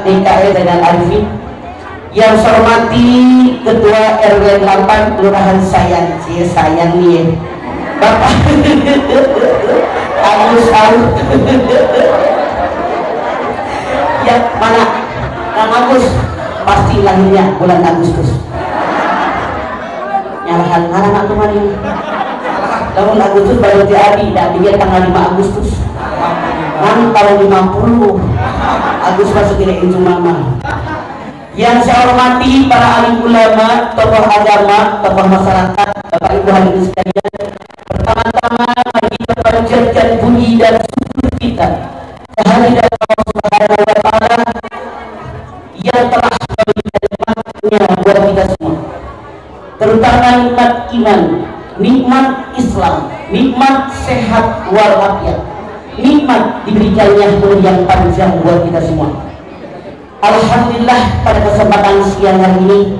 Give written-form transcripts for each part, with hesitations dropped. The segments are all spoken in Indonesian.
DKW dengan Arifin. Yang saya hormati Ketua RW 8 Kelurahan Sayang, sayang nih Bapak Agus ya mana Kang Agus, pasti lahirnya bulan Agustus. Nyalahan anak kemarin tahun Agustus baru jadi, dan dia tanggal 5 Agustus kan tahun 50 Agustus masuk ini itu mama. Yang saya hormati para alim ulama, tokoh agama, tokoh masyarakat, Bapak Ibu hadirin sekalian, pertama-tama mari kita panjatkan puji dan syukur kita kehadirat Allah Subhanahu wa Ta'ala yang telah memberikan nikmatnya buat kita semua, terutama nikmat iman, nikmat Islam, nikmat sehat walafiat, nikmat diberikannya umur yang panjang buat kita semua. Alhamdulillah pada kesempatan siang hari ini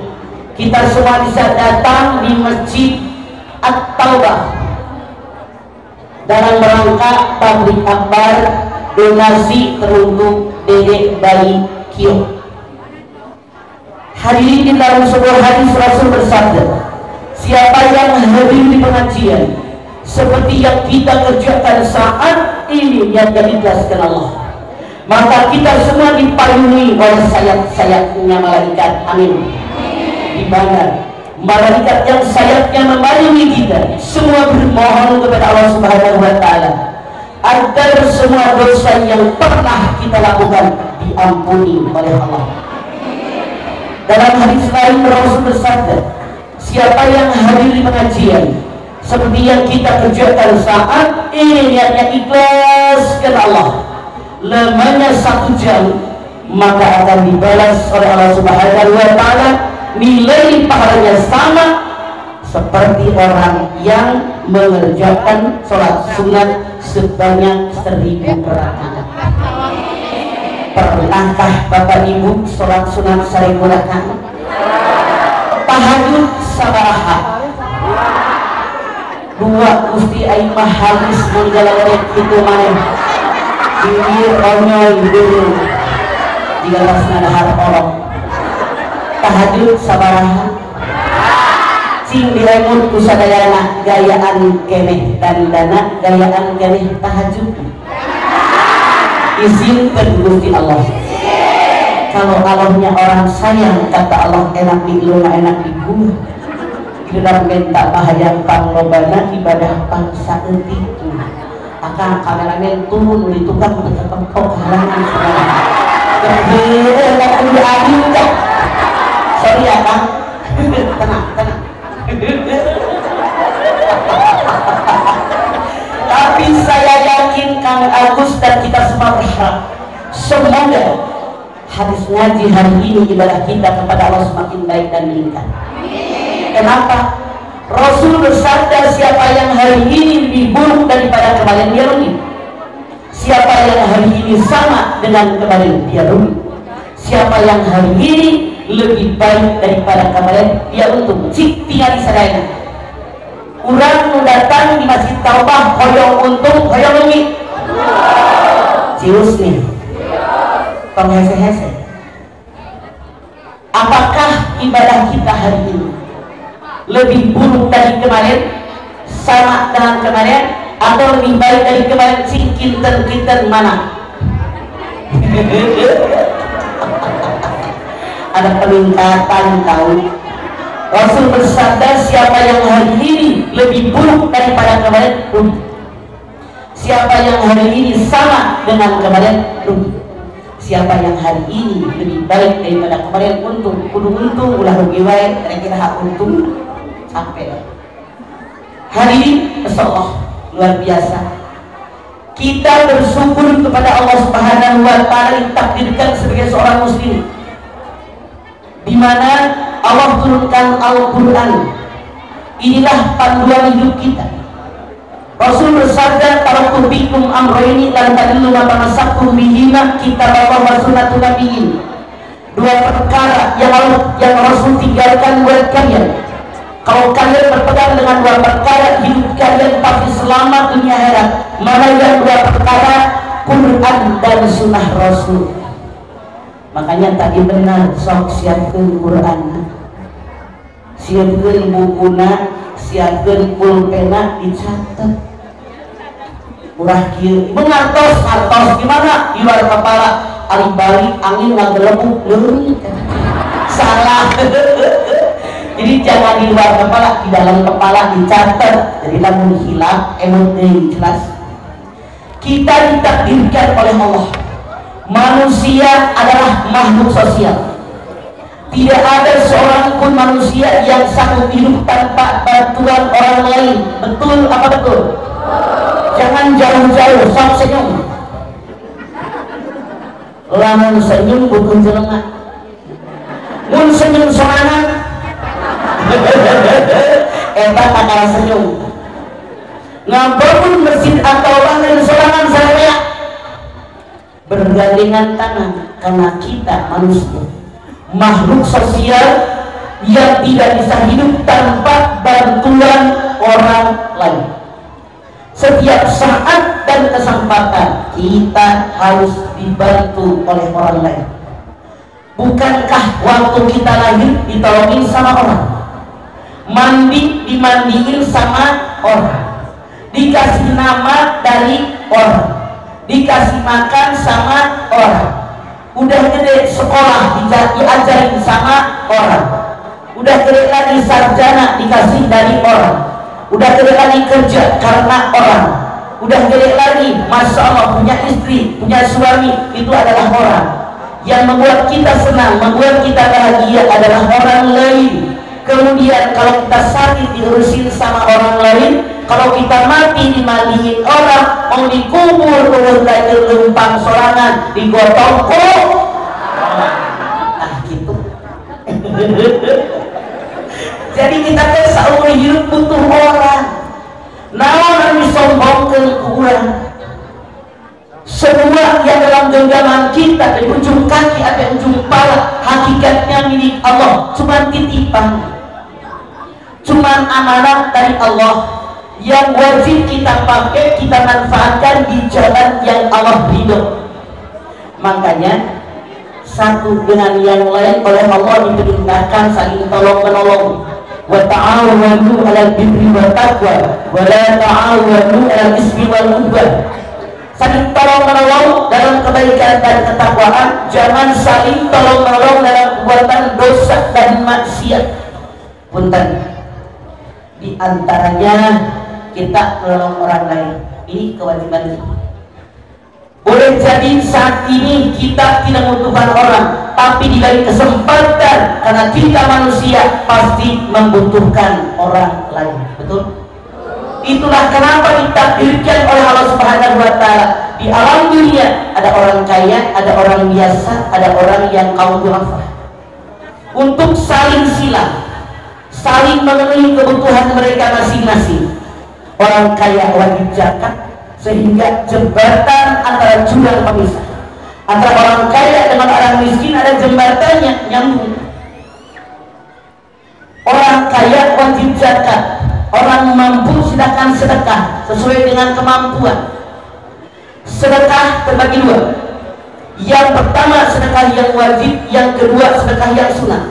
kita semua bisa datang di Masjid At-Taubah dalam rangka tablik akbar donasi teruntuk Dedek Bayi Kio. Hadirin, dalam sebuah hadis Rasul bersabda, siapa yang hadir di pengajian seperti yang kita kerjakan saat ini yang dijelaskan Allah, maka kita semua dipayungi oleh sayap-sayapnya malaikat. Amin. Di mana malaikat yang sayapnya memayungi kita semua bermohon kepada Allah Subhanahu wa Ta'ala agar semua dosa yang pernah kita lakukan diampuni oleh Allah. Dalam hadis lain Rasul bersabda, siapa yang hadir di pengajian seperti yang kita kerjakan saat ini niatnya ikhlas karena Allah, lamanya 1 jam, maka akan dibalas oleh Allah Subhanahu wa Ta'ala nilai pahalanya sama seperti orang yang mengerjakan sholat sunat sebanyak 1000 rakaat. Pernahkah Bapak Ibu sholat sunat 1000 rakaat? Tahajud sabaraha? 2 Gusti Aimah habis menggalak itu mana? Bibir onyol dulu jika lasna dahar orang. Tahajud sabaraha? Cing diremut kusadayana gayaan keneh dan dana gayaan keneh tahajud. Izinkan Gusti Allah. Kalau Allahnya orang sayang, kata Allah, enak di iluna enak di guna. Kita minta bahaya panglobana ibadah pangsa entiku. Akan kameramen turun di tukang untuk kau halangan segala. Kebetulan udah adil kan? Sorry ya Kang. Tenang. Tapi saya yakin Kang Agus dan kita semua berharap semoga hadis ngaji hari ini ibadah kita kepada Allah semakin baik dan meningkat. Kenapa? Rasul bersabda, siapa yang hari ini lebih buruk daripada kemarin dia rugi. Siapa yang hari ini sama dengan kemarin dia rugi. Siapa yang hari ini lebih baik daripada kemarin dia untung. Cik tinggal di sadayana. Urang datang di Masjid Taubah hoyong untung, hoyong rugi. Cius nih. Tong hese-hese. Apakah ibadah kita hari ini lebih buruk dari kemarin, sama dengan kemarin, atau lebih baik dari kemarin? Kinten mana? Ada peningkatan tahu. Rasul bersabda, siapa yang hari ini lebih buruk daripada kemarin, rugi. Siapa yang hari ini sama dengan kemarin, rugi. Siapa yang hari ini lebih baik daripada kemarin, untung. Kudu untung, ulah rugi wae, kira-kira hak untung sampai. Hari ini insyaallah luar biasa kita bersyukur kepada Allah Subhanahu wa Ta'ala ditakdirkan sebagai seorang muslim, di mana Allah turunkan Al-Quran. Inilah panduan hidup kita. Rasul bersabda, taraktu bikum amrayni lan tadillu ma tamassaktum bihima kitaballah wa sunnatun nabiyyin. 2 perkara yang Rasul tinggalkan buat kalian. Kalau kalian berpegang dengan 2 perkara, hidup kalian pasti selamat dunia akhirat. Mana yang 2 perkara? Quran dan sunnah Rasul. Makanya tadi benar, sok siapkeun Quran, siapkeun bukuna, siapkeun pulpena, dicatat. Urah kieu mengartos gimana di luar kepala, ari balik angin ngagelebuk leurit. Salah. Jadi jangan di luar kepala, di dalam kepala dicatat. Jadi lamun hilaf emang jelas. Kita ditakdirkan oleh Allah. Manusia adalah makhluk sosial. Tidak ada seorang pun manusia yang sanggup hidup tanpa bantuan orang lain. Betul apa betul? Jangan jauh-jauh, sok senyum. Lamun senyum bukan jelema. Mun senyum sorangan. Eta kakara senyum. Ngabangun masjid atau bangun sorangan saya bergandengan tangan, karena kita manusia makhluk sosial yang tidak bisa hidup tanpa bantuan orang lain. Setiap saat dan kesempatan kita harus dibantu oleh orang lain. Bukankah waktu kita lahir ditolongin sama orang, mandi dimandiin sama orang, dikasih nama dari orang, dikasih makan sama orang, udah gede sekolah diajarin sama orang, udah gede lagi sarjana dikasih dari orang, udah gede lagi kerja karena orang, udah gede lagi masya Allah punya istri, punya suami, itu adalah orang. Yang membuat kita senang, membuat kita bahagia adalah orang lain. Kemudian kalau kita sakit diurusin sama orang lain, kalau kita mati dimandiin orang, mau dikubur turun lagi lempang sorangan, digotong kok. Ah gitu. Jadi kita kan seumur hidup butuh orang. Naon anu disombongkeun ku urang? Semua yang dalam genggaman kita dari ujung kaki sampai ujung kepala hakikatnya milik Allah, cuma titipan, cuma amanat dari Allah yang wajib kita pakai, kita manfaatkan di jalan yang Allah ridho. Makanya satu dengan yang lain oleh Allah diperintahkan saling tolong menolong. Wa ta'awanu 'alal birri wat taqwa wa la ta'awanu 'alal ismi wal 'udwan. Saling tolong menolong dalam kebaikan dan ketakwaan, jangan saling tolong menolong dalam perbuatan dosa dan maksiat. Punten, di antaranya kita menolong orang lain, ini kewajiban kita. Boleh jadi saat ini kita tidak membutuhkan orang, tapi di lain kesempatan karena kita manusia pasti membutuhkan orang lain. Betul? Itulah kenapa ditakdirkan oleh Allah Subhanahu wa Ta'ala di alam dunia ada orang kaya, ada orang biasa, ada orang yang kaum du'afa, untuk saling silang, saling memenuhi kebutuhan mereka masing-masing. Orang kaya wajib zakat sehingga jembatan antara jurang pemisah antara orang kaya dengan orang miskin ada jembatannya nyambung. Orang kaya wajib zakat, orang mampu silakan sedekah sesuai dengan kemampuan. Sedekah terbagi dua. Yang pertama sedekah yang wajib, yang kedua sedekah yang sunnah.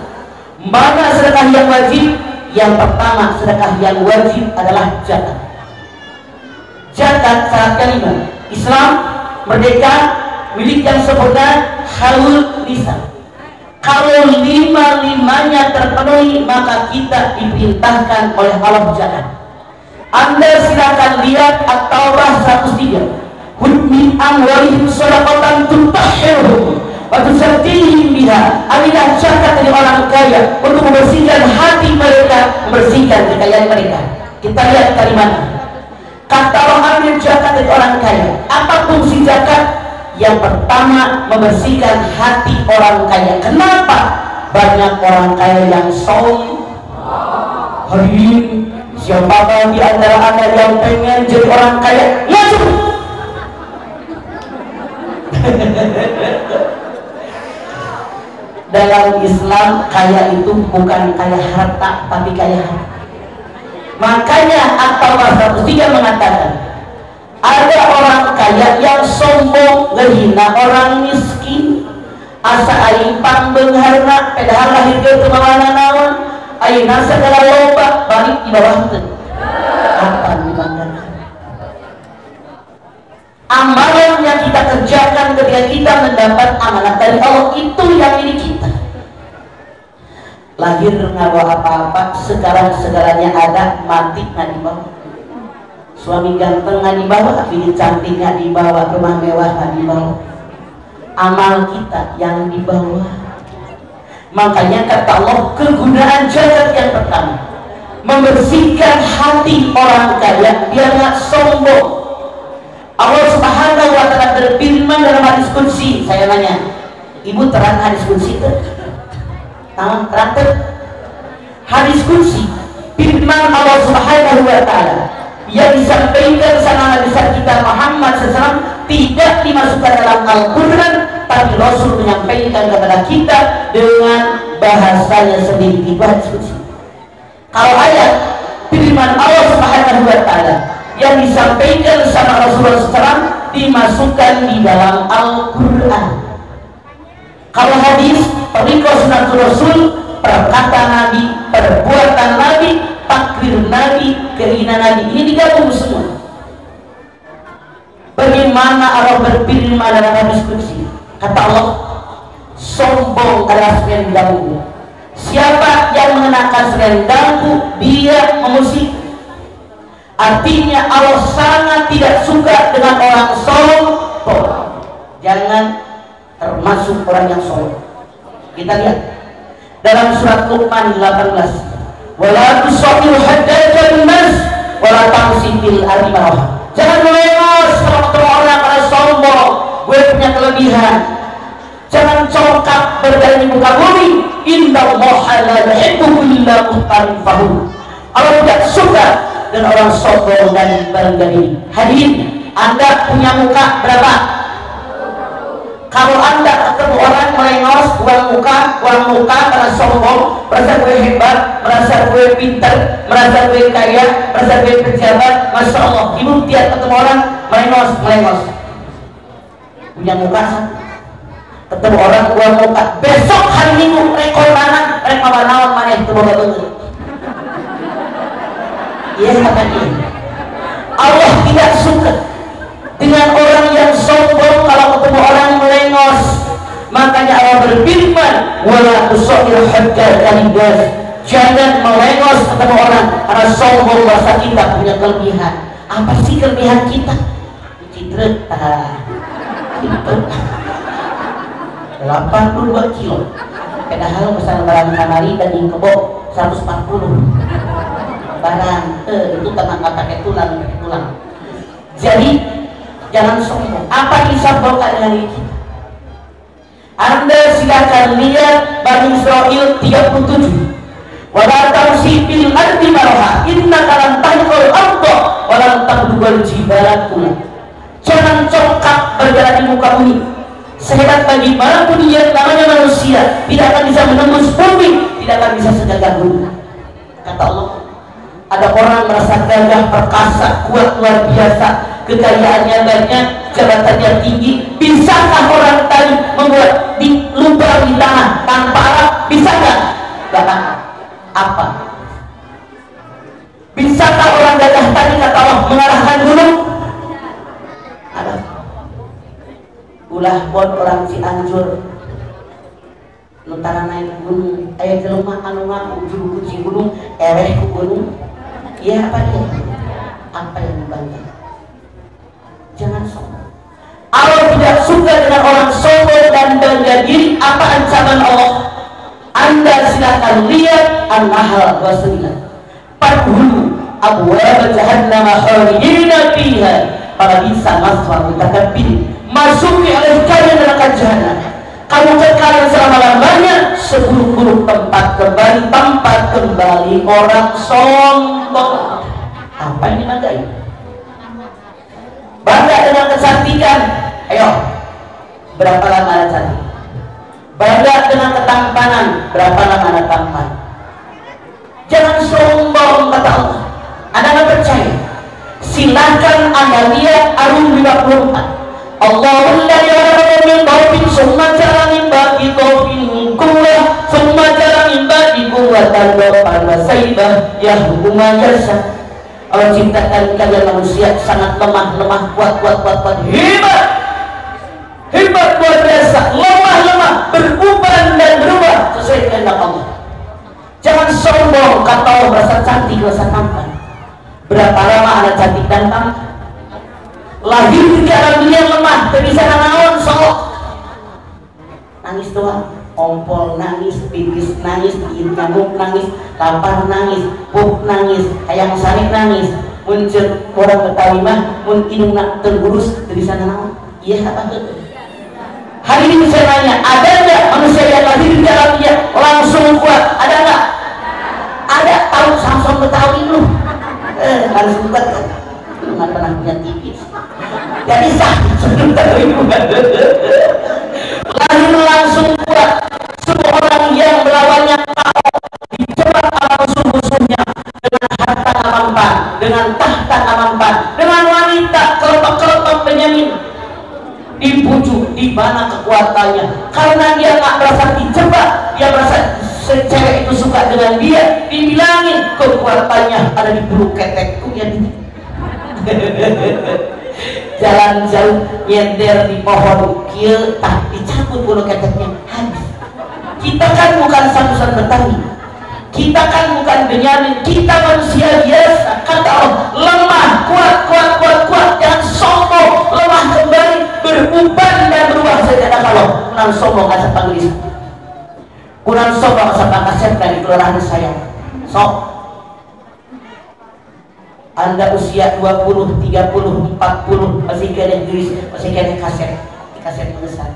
Mana sedekah yang wajib? Yang pertama sedekah yang wajib adalah zakat. Zakat syaratnya 5. Islam, merdeka, milik yang sempurna, halal lisan. Kalau 5-5-nya terpenuhi, maka kita diperintahkan oleh Allah zakat. Anda silakan lihat At-Taurah 103. Khudh min amwalihim shadaqatan tutahhiruhum wa tuzakkihim biha. Ambillah zakat dari orang kaya untuk membersihkan hati mereka, membersihkan kekayaan mereka. Kita lihat dari mana? Kata Allah, ambil zakat dari orang kaya. Apa fungsi zakat? Yang pertama, membersihkan hati orang kaya. Kenapa? Banyak orang kaya yang sombong. Hari ini siapakah di antara Anda yang pengen jadi orang kaya? Maju! Dalam Islam kaya itu bukan kaya harta, tapi kaya hati. Makanya At-Taurah 103 mengatakan ada orang kaya yang sombong, menghina orang miskin. asa aing pangbeungharna padahal lahir ke teu mana naon ayeuna segala loba balik di bawah teu apa dibanggakan. Amalan yang kita kerjakan ketika kita mendapat amanah dari Allah itu yang milik kita. Lahir nggak bawa apa-apa, sekarang segalanya ada, mati nggak dibawa. Suami ganteng nggak dibawa, bini cantik nggak dibawa, rumah mewah nggak dibawa. Amal kita yang dibawa. Makanya kata Allah, kegunaan jagat yang pertama membersihkan hati orang kaya biar nggak sombong. Allah Subhanahu wa ta'ala berfirman dalam hadis qudsi. Saya nanya, ibu terang hadis qudsi itu? Terang hadis qudsi firman Allah Subhanahu wa ta'ala yang disampaikan sama Nabi kita Muhammad SAW tidak dimasukkan dalam Al-Quran, tapi Rasul menyampaikan kepada kita dengan bahasanya sendiri. Itu hadis qudsi. Kalau ayat firman Allah Subhanahu wa ta'ala yang disampaikan sama Rasulullah SAW dimasukkan di dalam Al-Quran. Kalau hadis, tariqah sunnatul Rasul, perkataan Nabi, perbuatan Nabi, takrir Nabi, keinginan Nabi, ini digabung semua. Bagaimana Allah berfirman dalam hadis qudsi? Kata Allah, sombong adalah selendangku. Siapa yang mengenakan selendangku, dia memusik. Artinya Allah sangat tidak suka dengan orang sombong. Jangan termasuk orang yang sombong. Kita lihat dalam surat Luqman 18, wala tusawwir haddaka linnas wala tamsi fil ardi maraha. Jangan melengos kalau ketemu orang pada sombong, gue punya kelebihan. Jangan congkak berjalan di muka bumi. Innallaha la yuhibbu kulla mukhtalin fakhur. Allah tidak suka dan orang sombong dan bangga diri. Hadirin, Anda punya muka berapa? Kalau Anda ketemu orang melengos, buang muka karena sombong, merasa gue hebat, merasa gue pintar, merasa gue kaya, merasa gue pejabat, masya Allah. Ibu tiap ketemu orang melengos, punya muka satu. Ketemu orang buang muka, besok hari Minggu rekor mana? Rekor naon mana itu boga bener. Iya kata dia. Allah tidak suka dengan orang yang sombong kalau ketemu orang melengos. Makanya Allah berfirman, wala tusawwir haddaka linnas. Jangan melengos ketemu orang karena sombong merasa kita punya kelebihan. Apa sih kelebihan kita? Citra itu 82 kilo. Padahal pesan barang kamari dan yang kebo 140 barang itu tenang pakai tulang. Jadi jangan sombong. Apa disabotkan dengan ini? Anda silakan lihat Bani Israel 37. Wala tamsi fil ardi maraha innaka lan tahqul arda wa lan tablughal jibala kula. Jangan congkak berjalan di muka bumi. Sehebat bagaimanapun dia namanya manusia, tidak akan bisa menembus bumi, tidak akan bisa segagah bumi. Kata Allah, ada orang merasa gagah, perkasa, kuat, luar biasa, kekayaannya banyak, jabatannya tinggi. Bisakah orang tadi membuat di lubang di tanah tanpa alat? Bisa nggak? Gak. Apa? Bisakah orang gagah tadi kata Allah mengalahkan gunung? Ada. Ulah buat orang Cianjur nutara naik gunung, aya jelema anu ngaku juru kunci gunung, ereh ku gunung. Iya apa dia? Apa yang dibanggakan? Jangan sombong. Allah tidak suka dengan orang sombong dan bangga diri. Apa ancaman Allah? Anda silakan lihat An-Nahl 29. Fadkhulu abwaab jahannam khalidina fiha fa bisa maswal mutakabbir. Masuki oleh kalian neraka jahanam. Kamu kekal selama-lamanya. Seburuk-buruk tempat kembali orang sombong. Apa yang dimanggai? Bangga dengan kecantikan. Ayo, berapa lama Anda cantik? Bangga dengan ketampanan. Berapa lama Anda tampan? Jangan sombong kata Allah. Anda nggak percaya? Silakan Anda lihat Ar-Rum 54. Allahul la ya'lamu min dharbin summa ja'ala min ba'di ya hukumah jasa. Allah ciptakan kalian manusia sangat lemah, kuat, hebat luar biasa, lemah, berubah dan berubah sesuai kehendak Allah. Jangan sombong, kata Allah, merasa cantik, merasa tampan. Berapa lama anak cantik dan tampan? Lahir di alam dunia lemah, tidak bisa naon, sok nangis doang, ompol nangis, pipis nangis, bikin nyamuk nangis, lapar nangis, pup nangis, ayam sari nangis, muncul orang Betawi mah, mun hidung nak tergurus, tidak bisa naon. Iya apa tuh? Hari ini saya nanya, ada nggak manusia yang lahir di alam dunia langsung kuat? Ada nggak? Ada. Tahu Samson Betawi lu? Harus kuat kan? Lu nggak pernah punya TV. Jadi Samson Betawi lahir langsung kuat. Semua orang yang melawannya tahu dijebak sama musuh-musuhnya dengan harta amampan, dengan tahta amampan, dengan wanita kelompok-kelompok Benyamin. Dibujuk, di mana kekuatannya? Karena dia nggak merasa dijebak, dia merasa cewek itu suka dengan dia, dibilangin kekuatannya ada di bulu ketekku ya. Jalan jauh nyender di pohon kieu tak dicabut bulu keteknya habis. Kita kan bukan Samson Betawi, kita kan bukan Benyamin, kita manusia biasa. Kata Allah, lemah, kuat, jangan sombong, lemah kembali, berubah dan berubah saja. Kalau kurang sombong asal panggil, kurang sombong asal kasep dari kelurahan saya. Sok Anda usia 20, 30, 40 masih kena tulis, masih kena kaset mengesan.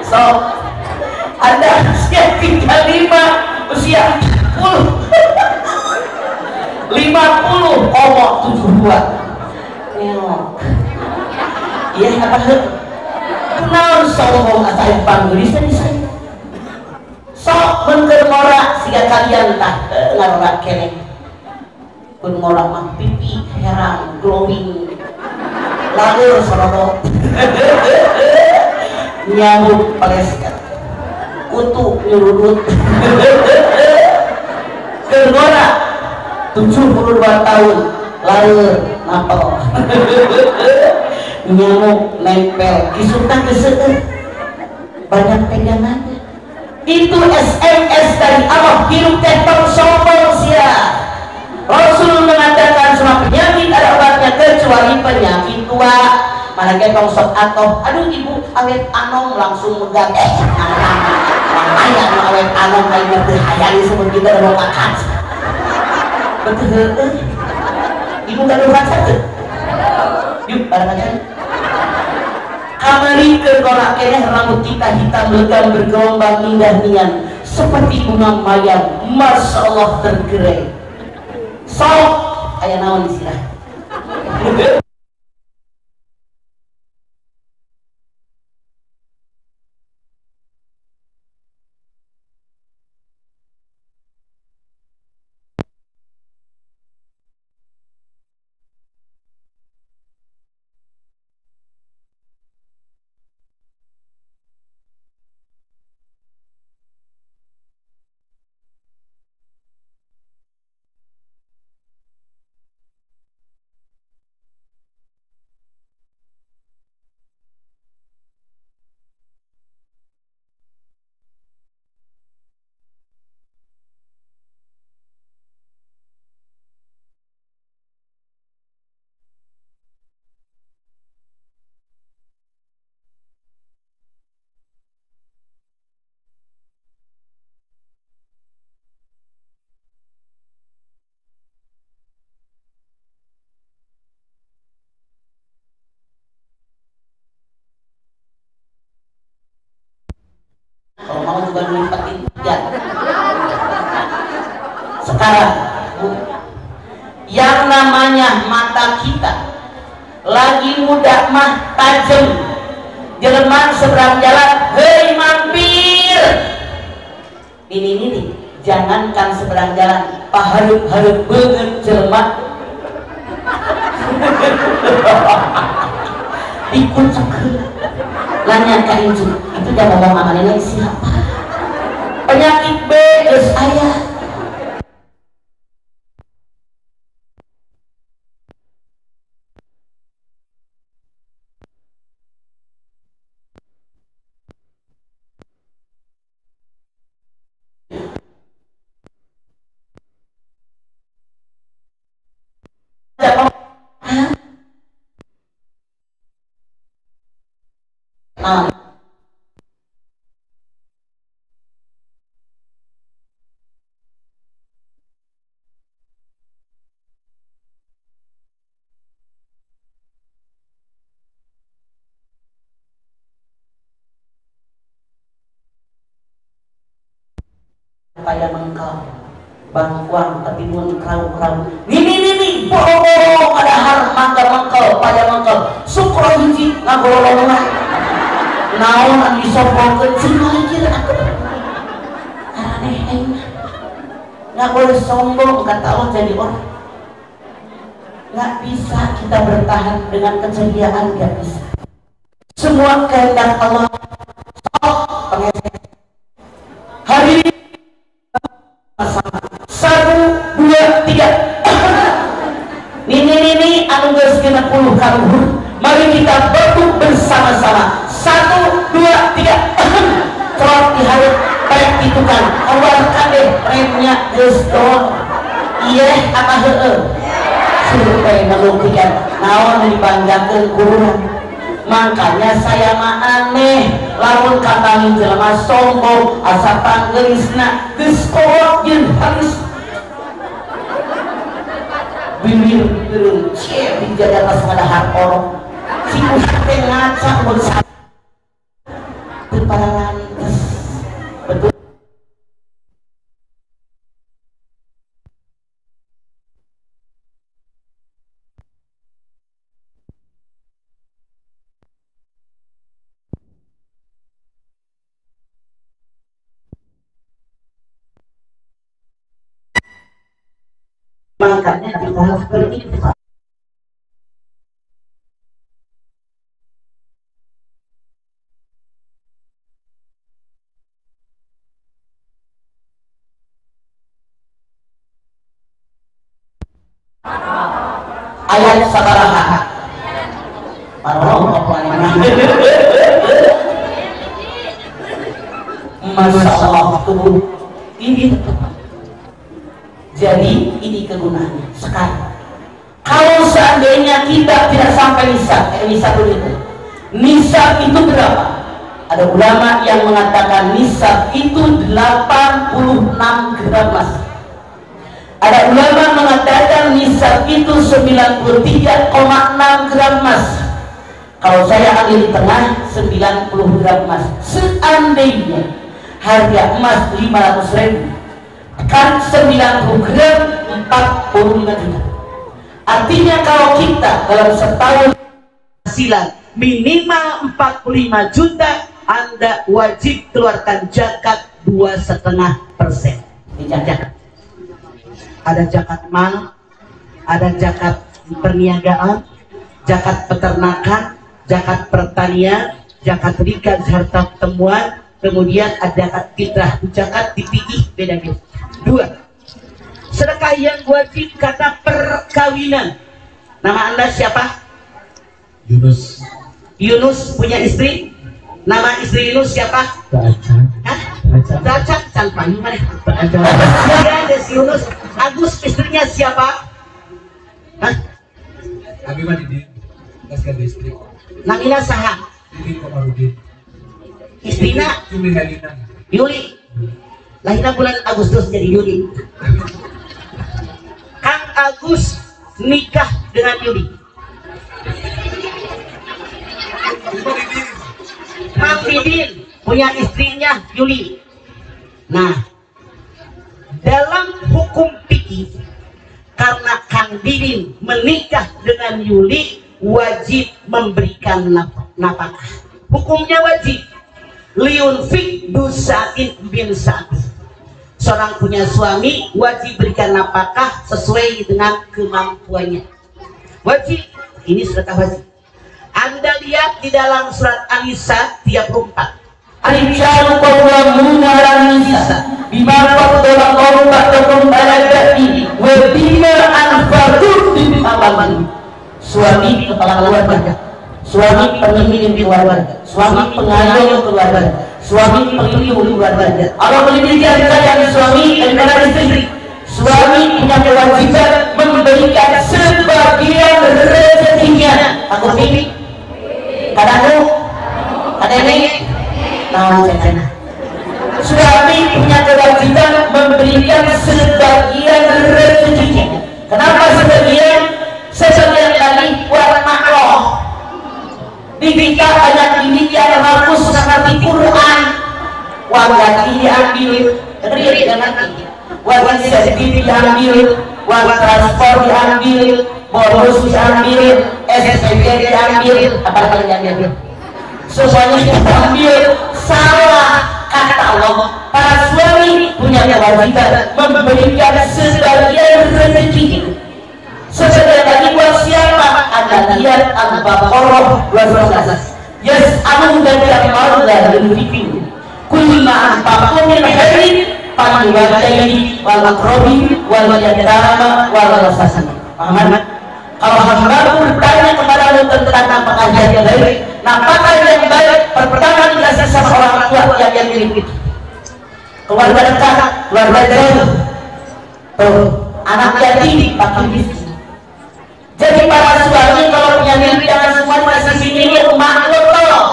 So Anda usia 35, usia 50, omok 72. Nengok. Iya apa tuh? Kenal sombong asal panggil di saya. Sok bener morak siga kalian tak ngarorak kene. Pun morak mah pipi herang glowing. Lalu sorot. Nyamuk paleskan. Kutu nyurudut. Kenora 72 tahun lalu napal. Nyamuk nempel kisutang keseueur banyak pegangannya. Itu SMS dari Allah, hidup tetap sombong sia. Rasul mengatakan semua penyakit ada obatnya kecuali penyakit tua. Mana ketong sok atoh, aduh ibu awet anong langsung megang ayam awet anong kayak ngerti hayali sebut kita ada makan. Betul ibu gak ada rasa tuh. Yuk bareng-bareng kamari ke korak kene rambut kita hitam legam bergelombang indah-indah seperti bunga mayang, masya Allah tergerai. Sok aya naon istilah. Kalau mau juga ngelipatin ya. Sekarang yang namanya mata kita lagi muda mah tajam. Jerman seberang jalan, hei mampir. Ini jangankan seberang jalan, pahareup-hareup beungeut jelema dikucek nanya ka incu itu dah ngomong amanina siapa penyakit B geus aya. Supaya mengkau bangkuang tapi mun krau-krau ini bohong ada har mangga mengkau paya mengkau sukro hiji ngagololong naon anu disopokeun cenah ieu aku aneh aing nggak boleh sombong kata Allah jadi orang nggak bisa kita bertahan dengan keceriaan, nggak bisa. Semua kehendak Allah hari ini 1, 2, 3 ini anu geus 60 kaluhur mari kita berduk bersama-sama 1, 2, 3 celok dihareup baik kitu kan keluar kabeh remnya geus doang ieu apa heueuh supaya ngalungtikan naon dibanggakeun kurang. Makanya saya mah aneh lamun katanya jelema sombong asa panggelisna geus kolot jeung halus bibir beureum cie dijaga pas ngadahar orok si usah teh ngaca mun teu paralantes betul. Makanya kita harus berikhtiar. Ayat sabaraha Masya Allah tubuh ini. Jadi ini kegunaannya sekarang. Kalau seandainya kita tidak sampai nisab dulu itu. Nisab itu berapa? Ada ulama yang mengatakan nisab itu 86 gram emas. Ada ulama mengatakan nisab itu 93,6 gram emas. Kalau saya ambil di tengah 90 gram emas. Seandainya harga emas 500.000 kan 90 gram 45 juta. Artinya kalau kita dalam setahun hasilan minimal 45 juta, Anda wajib keluarkan zakat 2,5%. Ini zakat. Ada zakat mal, ada zakat perniagaan, zakat peternakan, zakat pertanian, zakat rikat harta temuan, kemudian ada zakat fitrah. Zakat dipilih beda-beda. 2. Sedekah yang wajib kata perkawinan. Nama Anda siapa? Yunus. Yunus punya istri. Nama istri Yunus siapa? Dacat tanpa mana? Yunus. Agus istrinya siapa? Abi mah di naskah istri. Namina saha? Ini Komarudin. Istrina Yuli Halina. Yuli. Lahirnya bulan Agustus jadi Yuli. Kang Agus nikah dengan Yuli. Kang Didin punya istrinya Yuli. Nah, dalam hukum fikih karena Kang Didin menikah dengan Yuli wajib memberikan nafkah. Hukumnya wajib. Liun fik dusain bin sa'id. seorang punya suami wajib berikan nafkah sesuai dengan kemampuannya. Wajib, ini sedekah wajib. Anda lihat di dalam surat An-Nisa 34. Ar-rijalu qawwamuna 'alan nisa bima faddala Allahu ba'dahum 'ala ba'din wa bima anfaqu min amwalihim. Suami kepala keluarga, suami pemimpin keluarga, suami pengayom keluarga, suami pelindung keluarga. Allah melindungi dari suami daripada istri. Suami punya kewajiban memberikan sebagian rezekinya. Aku ini, kadamu, kadene, tahu cina. Suami punya kewajiban memberikan sebagian rezekinya. Kenapa sebagian? Sebagian lagi buat makroh. Di kita banyak ini yang harus mengerti Quran. Wajah diambil, dari nanti. Wajah sedih diambil, wajah transport diambil, bonus diambil, SPP diambil, apa yang diambil? Semuanya diambil. Salah kata Allah. Para suami punya kewajiban memberikan sebagian rezeki. Sebagian lagi buat siapa? Anda lihat Al-Baqarah 12. Yas'alun dari amal dan fikir. Kullu ma anfaqu min khairin faliwalidayni wal aqrabin wal yatama wal masakin. Aman. Kalau hamba bertanya kepadamu tentang nafkah yang baik, nafkah yang baik pertama dikasih sama orang tua yang milik itu. Keluarga dekat, keluarga jauh. Tuh, anak yatim, fakir miskin. Jadi para suami kalau punya milik jangan semua masih sini rumah lo tolong.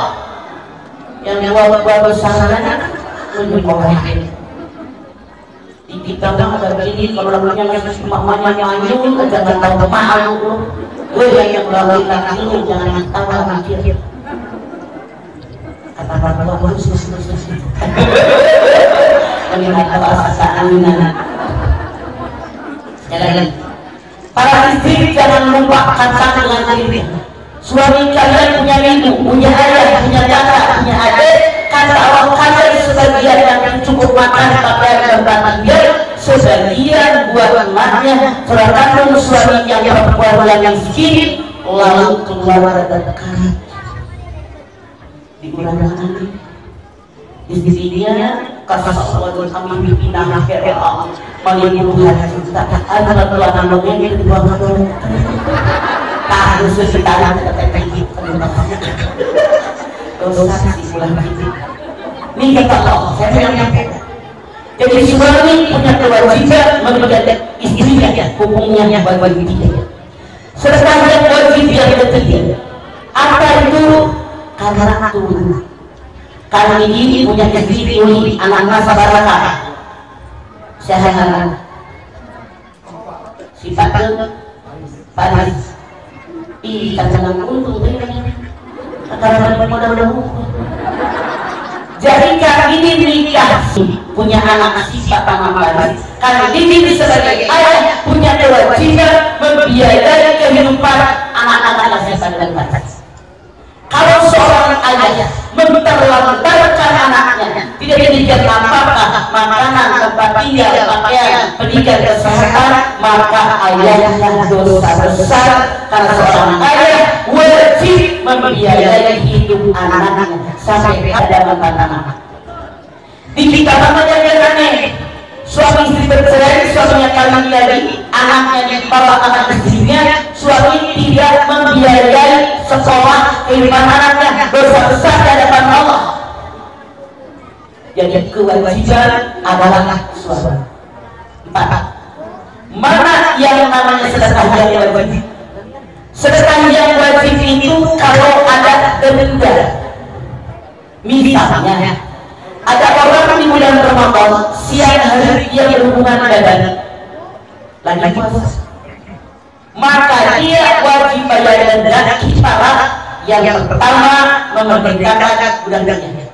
Yang buat besarannya menunjukkan ini. Di kita kan ada begini kalau lagunya masih mamanya nyanyi jangan tahu mahal lu. Gue yang lalu lagi lu jangan tahu mikir. Kata bapak bagus. Kami ada bahasa aminan. Sekali lagi. Para istri jangan lupa kata dengan diri. Suami kalian punya ibu, punya ayah, punya kakak, punya adik. Kata Allah kalian sebagian yang cukup makan pakaian dan bagian, sebagian buat emaknya. Sedangkan suami yang perempuan yang miskin lalu keluar dekat. Digunakan nanti. Istrinya kasih Allah kami pindah akhirat melindungi juta ada tuan namanya yang kedua kali harus sekitar tertentu dosa di bulan ini ini kata Allah saya yang nyampaikan. Jadi suami punya kewajiban menjaga istrinya hukumnya wajib dia. Sedangkan wajib yang ketiga apa itu karena turunan. Kami ini punya istri ini anak-anak sabaraka sehat sifatnya panas jangan untung karena mudah-mudahan jadi kami ini menikah punya anak sifat panas kami ini sebagai ayah punya kewajiban membiayai kehidupan anak-anak sehat dan panas. Kalau seorang ayah menterlantarkan anaknya, tidak diberikan nafkah, makanan, tempat tinggal, pakaian, pendidikan, kesehatan, maka ayahnya dosa besar karena seorang ayah wajib membiayai hidup anaknya sampai ada anak. Di kita namanya yang aneh, suami istri bercerai, suaminya kawin lagi, anaknya dibawa anak istrinya, suami tidak membiayai sekolah kehidupan anaknya, dosa besar di hadapan Allah. Jadi kewajiban adalah suami. 4. Mana yang namanya sedekah yang wajib? Sedekah yang wajib itu kalau ada denda. Misalnya ada orang di bulan Ramadan siang hari dia berhubungan badan lagi puasa, maka dia wajib bayar denda kifarat yang pertama memerdekakan budak-budaknya,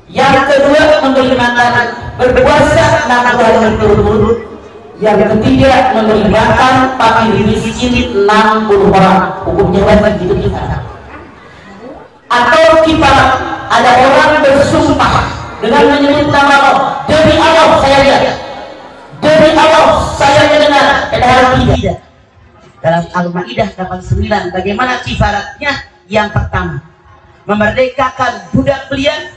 yang kedua memberi makan berpuasa 6 hari berturut-turut, yang ketiga memberi makan fakir miskin 60 orang, hukumnya wajib itu kifarat. Atau kifarat ada orang bersumpah dengan menyebut nama Allah, demi Allah saya dalam Al-Maidah 89. Bagaimana kifaratnya? Yang pertama, memerdekakan budak belian.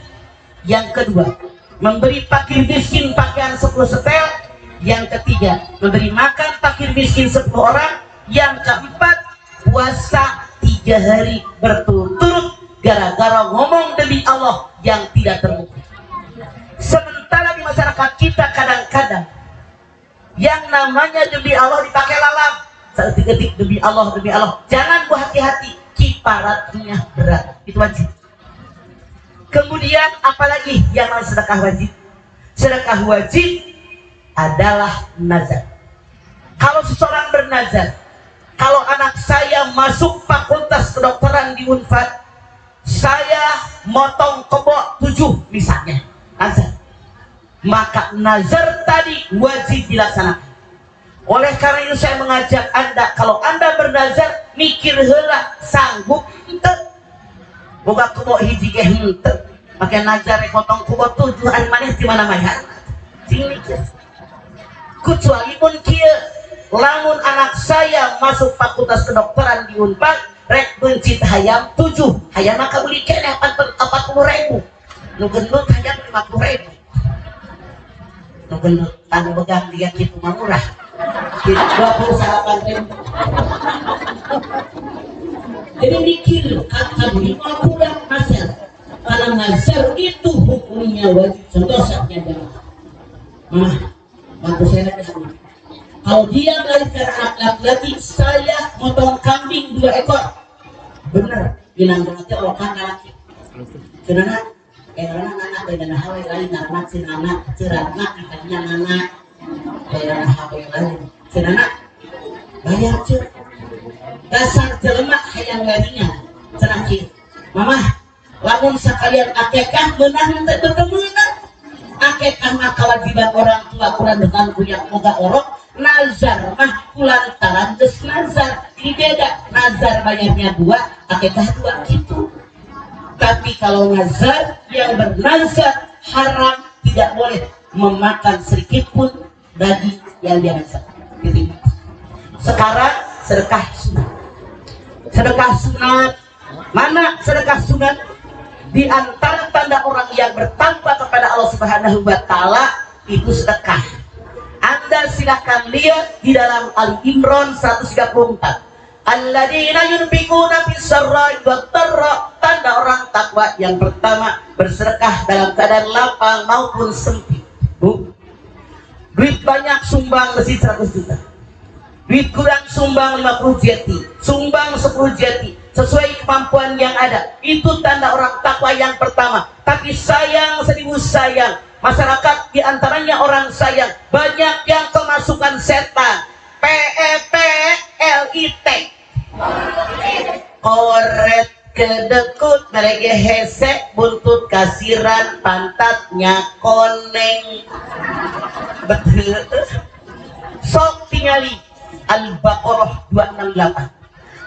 Yang kedua, memberi fakir miskin pakaian 10 setel. Yang ketiga, memberi makan fakir miskin 10 orang. Yang keempat, puasa 3 hari berturut-turut gara-gara ngomong demi Allah yang tidak terbukti. Sementara di masyarakat kita kadang-kadang yang namanya demi Allah dipakai lalam. Seketik demi Allah, demi Allah. Jangan hati-hati, kifaratnya berat. Itu wajib. Kemudian apalagi yang namanya sedekah wajib? Sedekah wajib adalah nazar. Kalau seseorang bernazar, kalau anak saya masuk fakultas kedokteran di Unpad, saya motong kebo 7 misalnya, nazar. Maka nazar tadi wajib dilaksanakan. Oleh karena itu saya mengajak Anda, kalau Anda bernazar, mikir heula sanggup ente. Boga kebo hiji ge henteu. Pakai nazar potong kebo 7 an maneh di mana-mana. Sing mikir. Kecuali pun kieu, lamun anak saya masuk fakultas kedokteran di Unpad, rek bencit hayam 7. Hayam maka beli keneh 40.000. Nu gendut hayam 50.000. Nu gendut anu begang dia kitu mah murah. 28.000. Jadi mikir kata beli mah kurang nazar. Karena nazar itu hukumnya wajib, dosanya adalah. Bantu saya ada. Kalau dia melahirkan anak laki-laki, saya motong kambing 2 ekor. Bener, bilang berarti orang laki. Karena anak dengan hal yang lain, anak sin anak, ceratna ikannya anak, dengan hal yang lain. Sin anak, bayar cer. Dasar jelema hayang larinya, cenah Mama, lamun sekalian akekah menang teh berkemenang. Akekah mah kewajiban orang tua kurang dengan punya moga orok. Nazar mah kulantaran geus nazar. Ini beda, nazar bayarnya 2, akekah 2 gitu. Tapi kalau nazar, yang bernazar haram, tidak boleh memakan sedikit pun daging yang dia nazar. Sekarang sedekah sunat. Sedekah sunat, mana sedekah sunat? Di antara tanda orang yang bertakwa kepada Allah Subhanahu wa Ta'ala itu sedekah. Anda silahkan lihat di dalam Ali Imran 134. Alladzina yunfiquna fis-sarra'i wat-dharra. Tanda orang takwa yang pertama, bersedekah dalam keadaan lapang maupun sempit. Bu, duit banyak sumbang masjid 100 juta. Duit kurang sumbang 50 jeti, sumbang 10 jeti, sesuai kemampuan yang ada. Itu tanda orang takwa yang pertama. Tapi sayang, 1000 sayang, masyarakat diantaranya orang sayang, banyak yang kemasukan setan. PEPLIT, koret kedekut mereka hesek, buntut kasiran, pantatnya koneng. Betul. Sok tingali Al-Baqarah 268.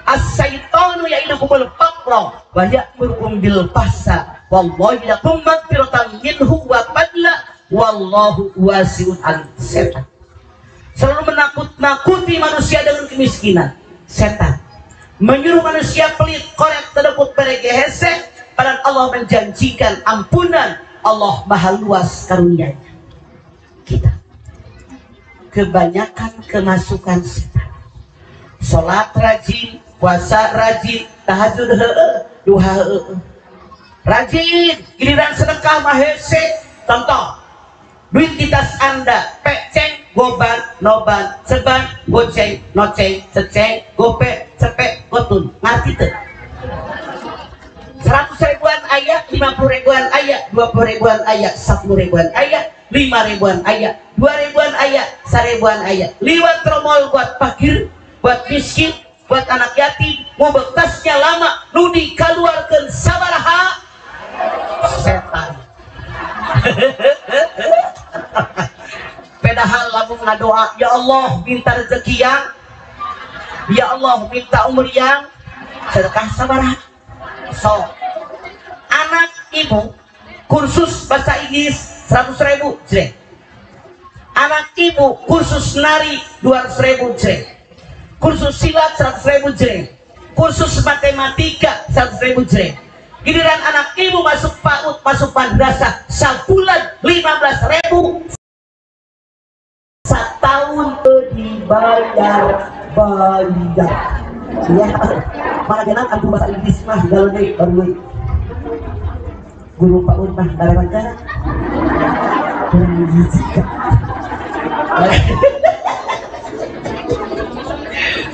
As-syaitanu ya'idukumul faqra wa ya'murukum bil fahsya wallahu lakum maghfiratan minhu wa fadla wallahu wasi'un alim. Setan selalu menakut-nakuti manusia dengan kemiskinan. Setan menyuruh manusia pelit, korek, terdekut, perege, hesek, padahal Allah menjanjikan ampunan. Allah maha luas karunia-Nya. Kita kebanyakan kemasukan setan. Sholat rajin, puasa rajin, tahajud duha rajin, giliran sedekah mah hese. Contoh, duit di tas Anda, peceng, goban, noban, seban, goceng, noceng, seceng, gope, cepek, gotun. Ngerti tuh? 100 ribuan ayat, 50 ribuan ayat, 20 ribuan ayat, 10 ribuan ayat, 5 ribuan ayat, 2 ribuan ayat, 1 ribuan ayat. Liwat tromol buat fakir, buat miskin, buat anak yatim, mau bekasnya lama, nudi kaluarkan sabaraha setan. Padahal lamun ngadoa, ya Allah minta rezeki yang, ya Allah minta umur yang, sedekah sabaraha. So, anak ibu kursus bahasa Inggris 100.000 jreng. Anak ibu kursus nari 200.000 jreng. kursus silat 100.000 jreng, kursus matematika 100.000 jreng. Giliran anak ibu masuk PAUD, masuk madrasah, sebulan 15.000, setahun dibayar. Ya, mana genang aku bahasa Inggris mah galau deh baru guru PAUD mah dalam acara pendidikan.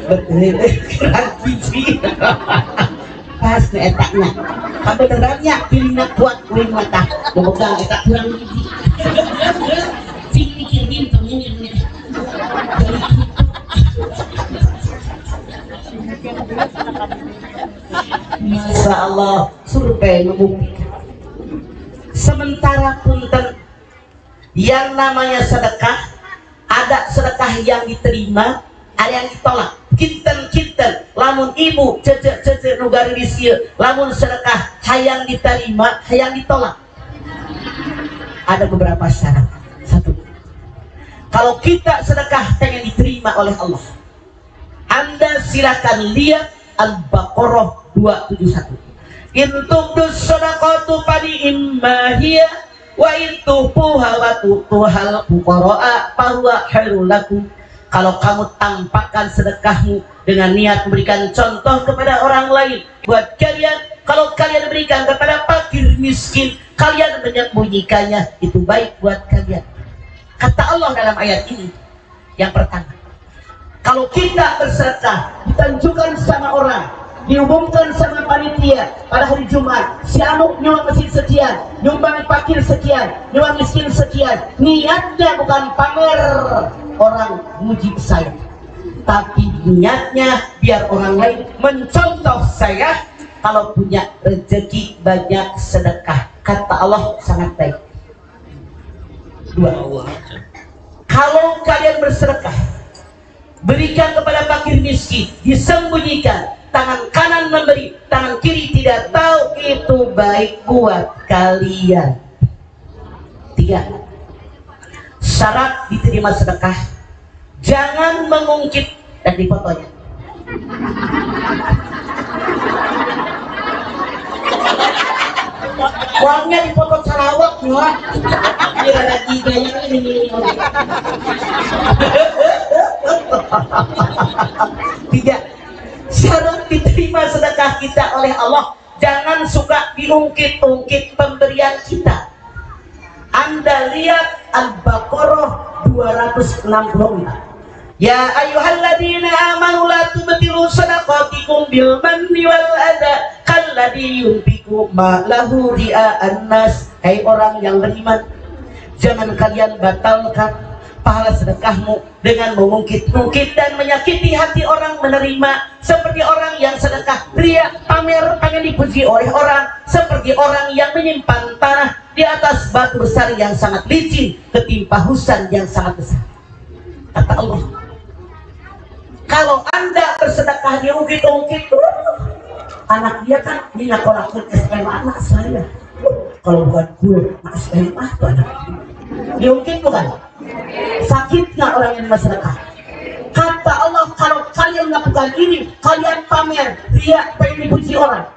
Betul, kurang biji. Pas ke etaknya, sampai terangnya pilihnya kuat kuing mata, memegang etak kurang biji. Pikirin temennya. Masya Allah, survei membuktikan. Sementara punten yang namanya sedekah, ada sedekah yang diterima, ada yang ditolak. Kinten lamun ibu cece nugari disieu, lamun sedekah hayang diterima, hayang ditolak. Ada beberapa syarat. Satu, kalau kita sedekah pengen diterima oleh Allah, Anda silakan lihat Al-Baqarah 271. Intubdus shadaqatu fani immahiya wa intuhuha wa tutuhal fuqara'a fahuwa khairul lakum. Kalau kamu tampakkan sedekahmu dengan niat memberikan contoh kepada orang lain buat kalian, kalau kalian berikan kepada fakir miskin, kalian menyembunyikannya, itu baik buat kalian. Kata Allah dalam ayat ini. Yang pertama, kalau kita bersedekah ditunjukkan sama orang, diumumkan sama panitia pada hari Jumat, si anu nyumbang masjid sekian, nyumbang fakir sekian, nyumbang miskin sekian, niatnya bukan pamer orang muji saya, tapi niatnya biar orang lain mencontoh saya. Kalau punya rezeki banyak sedekah, kata Allah sangat baik. Dua, kalau kalian bersedekah berikan kepada fakir miskin, disembunyikan, tangan kanan memberi, tangan kiri tidak tahu, itu baik buat kalian. Tiga, syarat diterima sedekah, jangan mengungkit dan difotonya. Uangnya dipoto Sarawak nyuat, kira ada tiga yang ini. Tiga, syarat diterima sedekah kita oleh Allah, jangan suka diungkit-ungkit pemberian kita. Anda lihat Al-Baqarah 264. Ya ayyuhalladzina amanu la tubtilu shadaqatikum bil manni wal adha kalladzi yunfiqu ma lahu ria'an nas. Hai orang yang beriman, jangan kalian batalkan pahala sedekahmu dengan mengungkit-ungkit dan menyakiti hati orang menerima, seperti orang yang sedekah ria, pamer, pengen dipuji oleh orang, seperti orang yang menyimpan tanah di atas batu besar yang sangat licin, ketimpa hujan yang sangat besar. Kata Allah, kalau Anda bersedekah diungkit-ungkit, anak dia kan nyekolahkan SMA anak saya. Kalau bukan gue, anak SMA itu anak diungkit bukan? Sakit nggak orang yang bersedekah? Kata Allah, kalau kalian melakukan ini, kalian pamer, ria, pengen dipuji orang,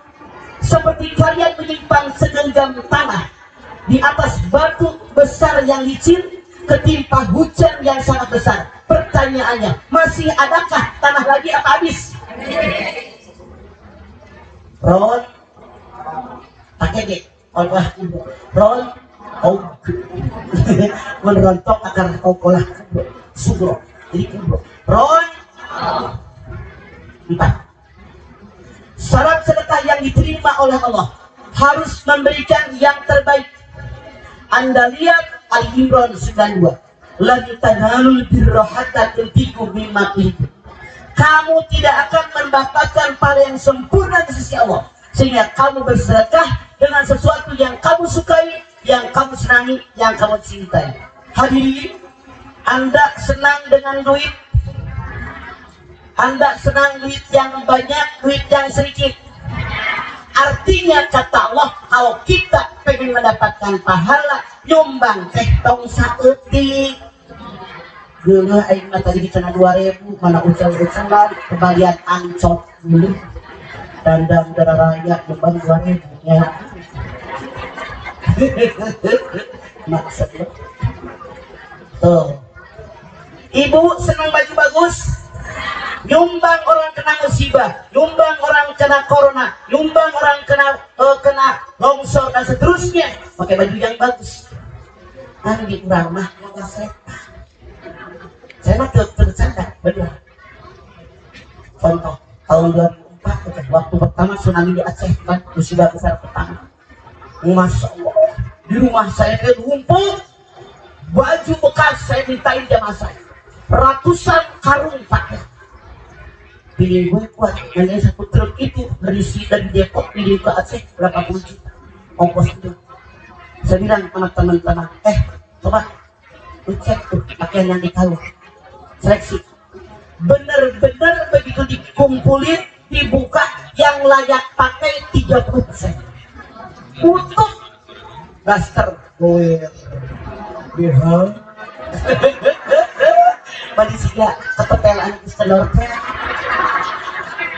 seperti kalian menyimpan segenggam tanah di atas batu besar yang licin, ketimpa hujan yang sangat besar. Pertanyaannya, masih adakah tanah lagi apa habis? Ron, pakai deh, Allah, Ron, oh, merontok akan kokolah, subro, jadi kubro. Ron, 4. Syarat sedekah yang diterima oleh Allah harus memberikan yang terbaik. Anda lihat Al-Imran 92. Lan tanalul birra hatta tunfiqu mimma tuhibbu. Kamu tidak akan mendapatkan pahala yang sempurna di sisi Allah sehingga kamu bersedekah dengan sesuatu yang kamu sukai, yang kamu senangi, yang kamu cintai. Hadirin, Anda senang dengan duit? Anda senang duit yang banyak, duit yang sedikit? Artinya kata Allah, kalau kita pengen mendapatkan pahala, nyumbang teh tong saeutik. Geuleuh aing mah tadi dicana 2000 mana ucel-ucel kembalian ancot dulu. Dandang darah raya lembang 2000 ya. Maksud lo. Tuh. Ibu senang baju bagus. Nyumbang orang kena musibah, nyumbang orang kena corona, nyumbang orang kena longsor dan seterusnya. Pakai baju yang bagus. Andi kurang mah nggak setan. Saya mah tercanda, benar. Contoh tahun 2004 waktu pertama tsunami di Aceh kan musibah besar pertama. Masya Allah di rumah saya ke lumpur, baju bekas saya mintain jamaah saya ratusan karung pakai. Pilih gue kuat, hanya satu truk itu berisi dari Depok pilih ke Aceh berapa puluh juta ongkos itu. Saya bilang sama teman-teman, coba lu cek tuh pakaian yang ditaruh, seleksi bener-bener begitu dikumpulin dibuka yang layak pakai 30% utuh daster gue bihang balik siga ketepelan istelor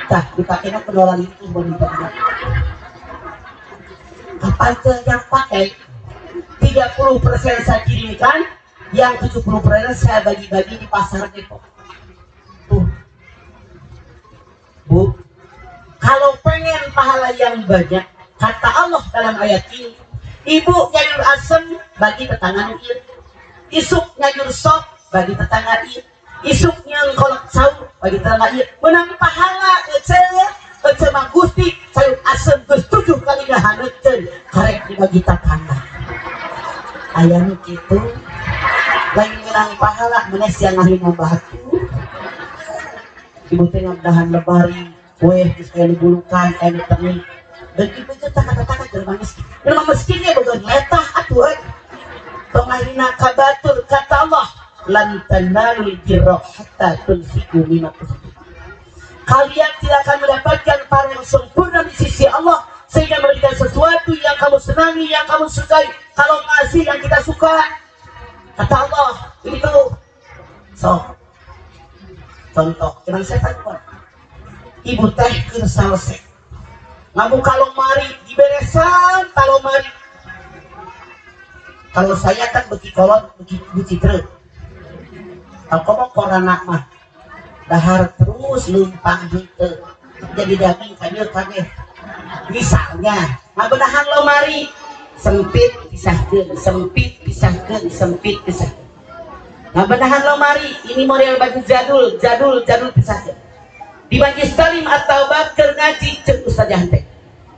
tah dipakainya pengelolaan itu bonita kapan yang pakai 30% saya kirimkan, yang 70% saya bagi-bagi di pasar Depok. Tuh, Bu, kalau pengen pahala yang banyak, kata Allah dalam ayat ini, ibu nyayur asem bagi tetangga ieu, isuk nyayur sop bagi tetangga ieu, isuk nyang kolak saur bagi tetangga ieu, menang pahala ece mah Gusti sayur asem geus 7 kali ngahaneutkeun karek dibagi tetangga. Ayam gitu lain menang pahala menes yang ahli membahatu ibu tengah dahan lebari kue sekali bulukan enak tengah dan ibu itu kata-kata german miskinnya bukan letah atuh pengahina kabatur kata Allah lan tanalul birra hatta tunfiqu mimma tuhibbu. Kalian tidak akan mendapatkan pahala yang sempurna di sisi Allah sehingga memberikan sesuatu yang kamu senangi, yang kamu sukai. Kalau ngasih yang kita suka, kata Allah, itu. So, contoh, jangan saya takut. Ibu teh keur salse. Ngabuka lomari, diberesan talomari. Kalau saya kan beki kolot, beki truk. Kalau korana mah, dahar terus lumpang gitu. Jadi daging kanyel. Misalnya ngabenahan lomari sempit pisahkeun ngabenahan lomari ini model baju jadul pisahkeun di majlis talim atau keur ngaji ceuk ustazah teh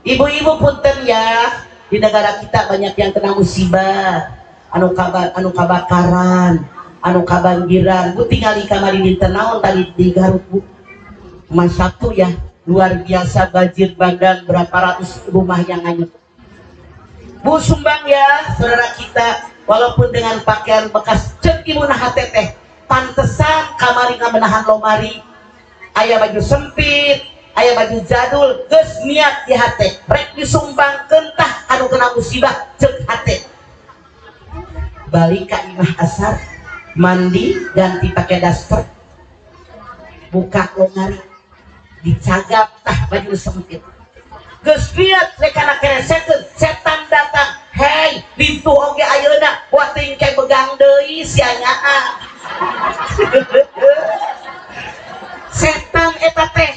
ibu-ibu punten ya di negara kita banyak yang kena musibah anu kabakaran anu kabanjiran bu tinggal di kamari dinten naon tadi di Garut bu Mas satu ya luar biasa banjir bandang berapa ratus rumah yang hanyut. Bu sumbang ya saudara kita walaupun dengan pakaian bekas cek ibu nahate teh pantesan kamari ngabenahan lomari aya baju sempit aya baju jadul geus niat di hate rek disumbang kentah anu kena musibah cek hate balik ka imah asar mandi ganti pakai daster buka lomari dicagap tah baju sempit geus liat rekana keresekeun setan datang hei bintu oge ayeuna wah ting ke begang deui sia nyaa setan eta teh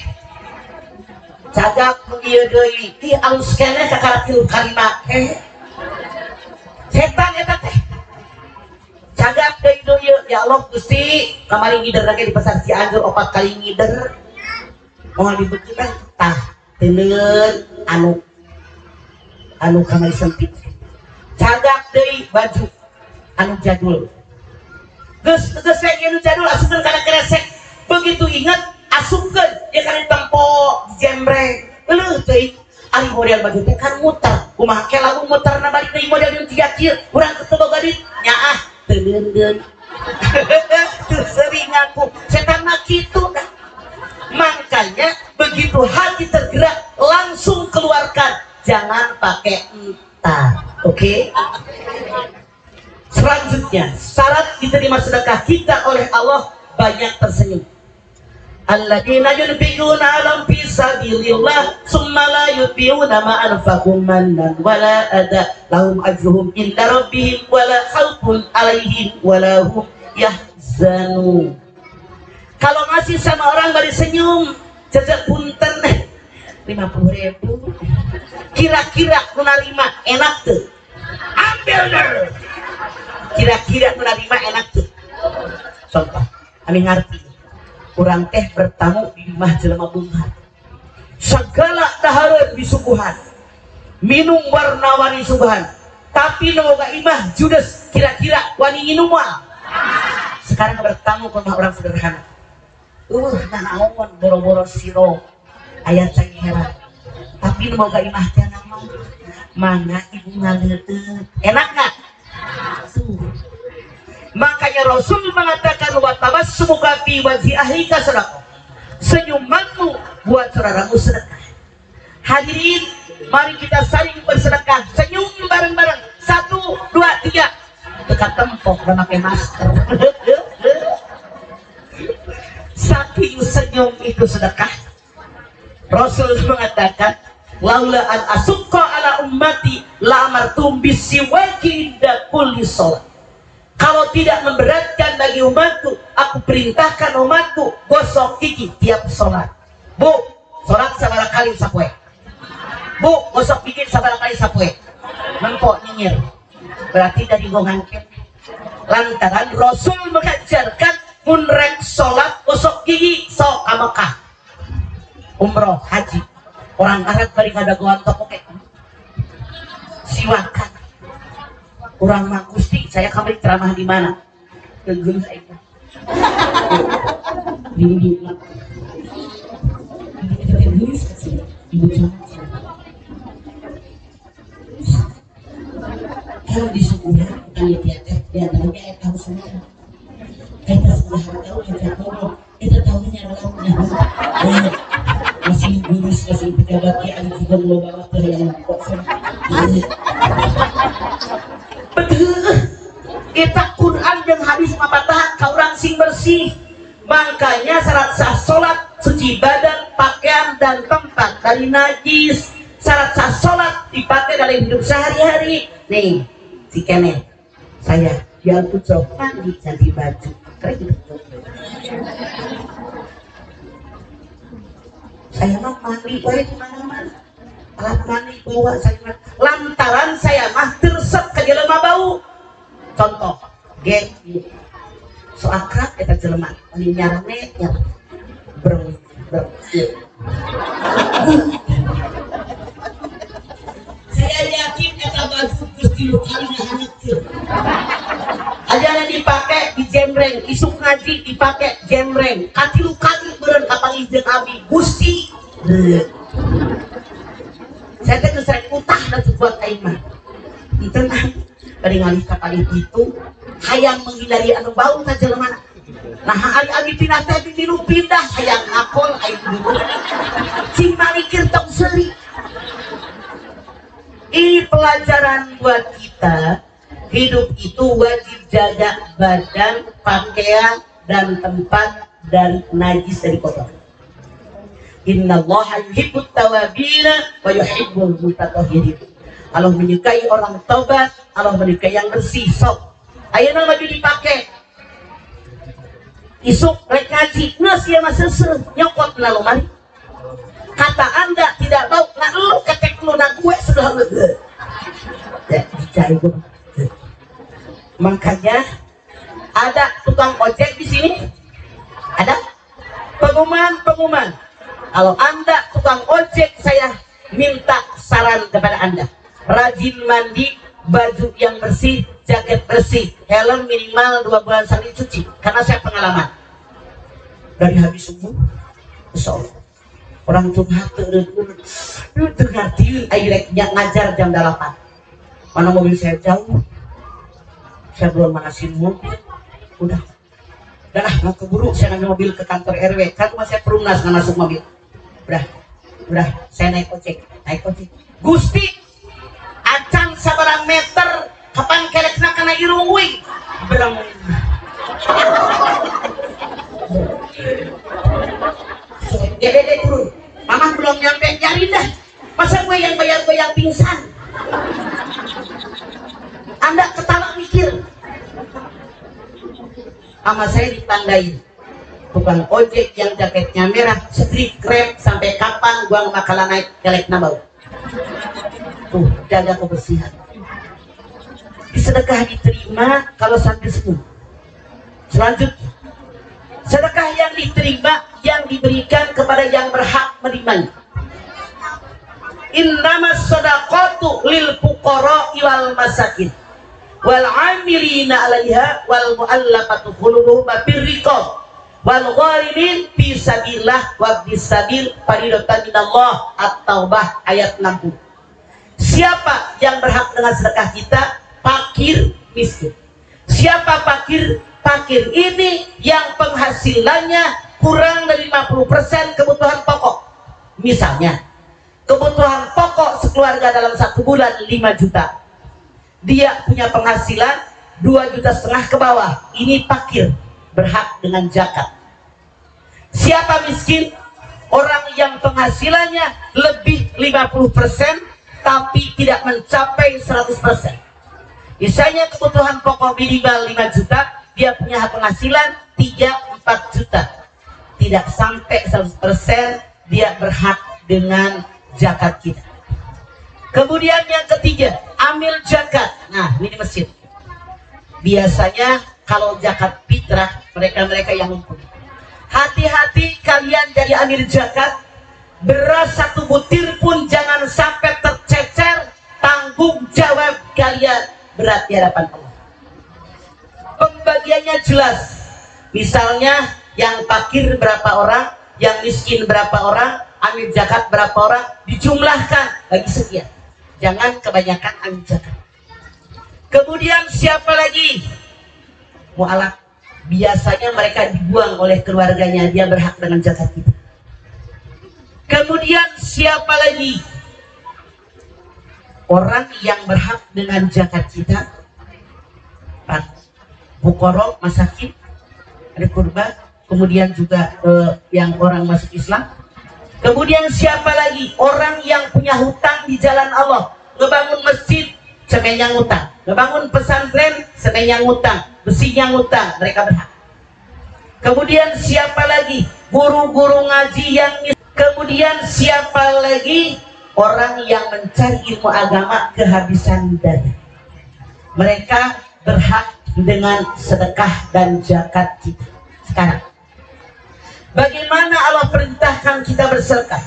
cagap ieu deui ih alus keneh kakarakieu kalimat setan eta teh cagap deui ya Allah Gusti kamari ngider lagi di pasar Cianjur 4 kali ngider mau dibuktikan tah teneun anu kamari sempit cagak deui baju anu jadul geus anu jadul asupkeun kana kresek begitu ingat asupkeun ya kana tempo jembreng eueuh teuing ari model baju teh kan muter kumaha ke lagu muterna balik deui model yang tiga kieu urang teu boga duit nyaah teu deun teu sering aku setan mah kitu dah. Makanya begitu hati tergerak langsung keluarkan, jangan pakai entar, oke? Selanjutnya, syarat diterima sedekah kita oleh Allah banyak tersenyum. Alladzina yunfiquna 'ala fi sabilillah tsumma la yutbi'una ma anfaqu mannan wala adha lahum ajruhum inda rabbihim wala khaufun 'alaihim wala hum yahzanun. Kalau ngasih sama orang bari senyum, jajak punten 50.000. Kira-kira menerima enak tuh. Ambil deh. Kira-kira menerima enak tuh. Contoh, kami ngerti. Kurang teh bertamu di rumah jelema bunga. Segala dahareun disuguhan. Minum warna-warni suguhan. Tapi noga imah judes kira-kira wani minum mah. Sekarang bertamu ke rumah orang sederhana. Naon boro-boro siro. Ayat cai heran. Tapi noga imah teh nama mana ibu ngaleuteuh. Enak enggak? Makanya Rasul mengatakan wa tabassumu fi wajhi ahlika sedekah. Senyumanmu buat saudaramu sedekah. Hadirin, mari kita saling bersedekah. Senyum bareng-bareng. 1, 2, 3. Dekat tempok dan pakai masker. Saking senyum itu sedekah. Rasul mengatakan, laula an asukka ala ummati la amartum bisiwaki inda kulli shalah. Kalau tidak memberatkan bagi umatku, aku perintahkan umatku gosok gigi tiap sholat. Bu, sholat sabaraha kali sapoe. Bu, gosok gigi sabaraha kali sapoe. Mempok nyinyir. Berarti dari gongankeun. Lantaran Rasul mengajarkan mun rek sholat gosok gigi sok ka Mekah. Umroh, haji. Orang Arab bari ngadagoan tokoke. Siwakan. Kurang mah Gusti, saya kemarin ceramah di mana? Tegun saya. Di kalau di sekolah kami tiap diantaranya saya tahu semua. Kita sudah tahu kita tahunya adalah masih gurus masih pejabat ya ada juga mau bawa ke yang kok betul. Kita Quran dan hadis mapatahan ka urang sing bersih. Makanya syarat sah sholat suci badan, pakaian dan tempat dari najis. Syarat sah sholat dipakai dalam hidup sehari-hari. Nih, si Kemen, saya yang tujuh mandi ganti baju. Keren gitu. Saya mah mandi, wae di mana-mana. Alat mandi bawa saya. Lantaran saya mah tersep ke jelema bau. Contoh, geng, so akrab kita jelema, ini nyarane, saya yakin kita baju Gusti kalinya hancur. Ajaran dipakai di jemreng, isuk ngaji dipakai jemreng, katilu kali beren kapal izin abi Gusti. Saya teh sering utah dan sebuah kaimah. Tenang, dari ngalih kapal itu, hayang menghindari anu bau ka jelema. Nah, ali-ali pindah teh dinu pindah hayang ngapol aing dulu. Cing malikir tong seuri. Ini pelajaran buat kita. Hidup itu wajib jaga badan, pakaian, dan tempat dari najis dari kotor. Innallaha yuhibbut tawabina wa yuhibbul mutatahhirin. Allah menyukai orang taubat, Allah menyukai yang bersih. Sok ayeuna baju dipakai isuk rek ngaji geus ieu mah seuseuh nyokot lalu mari. Kata Anda tidak bau, nah lu ketek lu na gue sudah ya dicari gue. Makanya ada tukang ojek di sini, ada pengumuman. Kalau Anda tukang ojek, saya minta saran kepada Anda, rajin mandi, baju yang bersih, jaket bersih, helm minimal 2 bulan sekali cuci. Karena saya pengalaman dari habis subuh, besok orang curhat itu ngertiin akhirnya ngajar jam 8. Mana mobil saya jauh, saya belum manasin mobil, udah mau keburu saya ngambil mobil ke kantor RW, kan rumah saya perumnas nggak masuk mobil, udah saya naik ojek. Gusti acan sabarang meter kapan kelekna kana irung uing bilang dede turun, mama belum nyampe nyari dah, masa gue yang bayar gue yang pingsan. Anda ketawa mikir, sama saya ditandai tukang ojek yang jaketnya merah, street crab, sampai kapan gua bakalan naik kelek nambau. Tuh, jaga kebersihan. Sedekah diterima kalau sampai sembuh. Selanjutnya, sedekah yang diterima yang diberikan kepada yang berhak menerimanya. Innamas shadaqatu lil fuqara wal masakin wal 'amilina 'alaiha wal mu'allafati qulubuhum fir riqab wal gharimin fi sabilillah wa bisabil faridatan minallah. At-Taubah ayat 60. Siapa yang berhak dengan sedekah kita? Fakir miskin. Siapa fakir? Fakir ini yang penghasilannya kurang dari 50% kebutuhan pokok. Misalnya kebutuhan pokok sekeluarga dalam 1 bulan 5 juta, dia punya penghasilan 2,5 juta ke bawah, ini fakir, berhak dengan zakat. Siapa miskin? Orang yang penghasilannya lebih 50% tapi tidak mencapai 100%. Misalnya kebutuhan pokok minimal 5 juta, dia punya penghasilan 3-4 juta, tidak sampai 100%, dia berhak dengan zakat kita. Kemudian yang ketiga, amil zakat. Nah, ini di masjid biasanya kalau zakat fitrah, mereka yang ngumpul. Hati-hati kalian jadi amil zakat. Beras 1 butir pun jangan sampai tercecer. Tanggung jawab kalian berat di hadapan Allah. Pembagiannya jelas. Misalnya yang fakir berapa orang, yang miskin berapa orang, amil zakat berapa orang, dijumlahkan bagi sekian. Jangan kebanyakan amil zakat. Kemudian siapa lagi? Mu'alaf. Biasanya mereka dibuang oleh keluarganya, dia berhak dengan zakat kita. Kemudian siapa lagi? Orang yang berhak dengan zakat kita, fuqara, masakin, ada kurban, kemudian juga yang orang masuk Islam. Kemudian siapa lagi? Orang yang punya hutang di jalan Allah, ngebangun masjid, semennya ngutang, ngebangun pesantren, semennya ngutang, besinya ngutang, mereka berhak. Kemudian siapa lagi? Guru-guru ngaji yang. Kemudian siapa lagi? Orang yang mencari ilmu agama kehabisan dana, mereka berhak dengan sedekah dan zakat kita. Sekarang bagaimana Allah perintahkan kita bersedekah?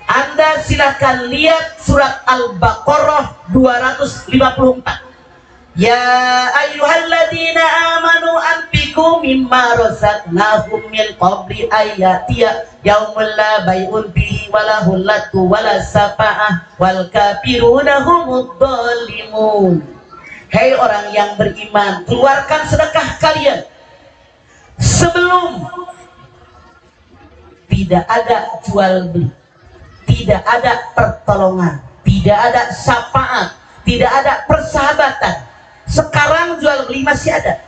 Anda silakan lihat surat Al-Baqarah 254. Ya ayyuhalladzina amanu anfiqu mimma razaqnakum min qabli ayatiya yaumul la bai'un fihi wala hullatu wala safa'ah wal kafiruna humud dhalimun. Hei orang yang beriman, keluarkan sedekah kalian sebelum tidak ada jual beli, tidak ada pertolongan, tidak ada syafaat, tidak ada persahabatan. Sekarang jual beli masih ada,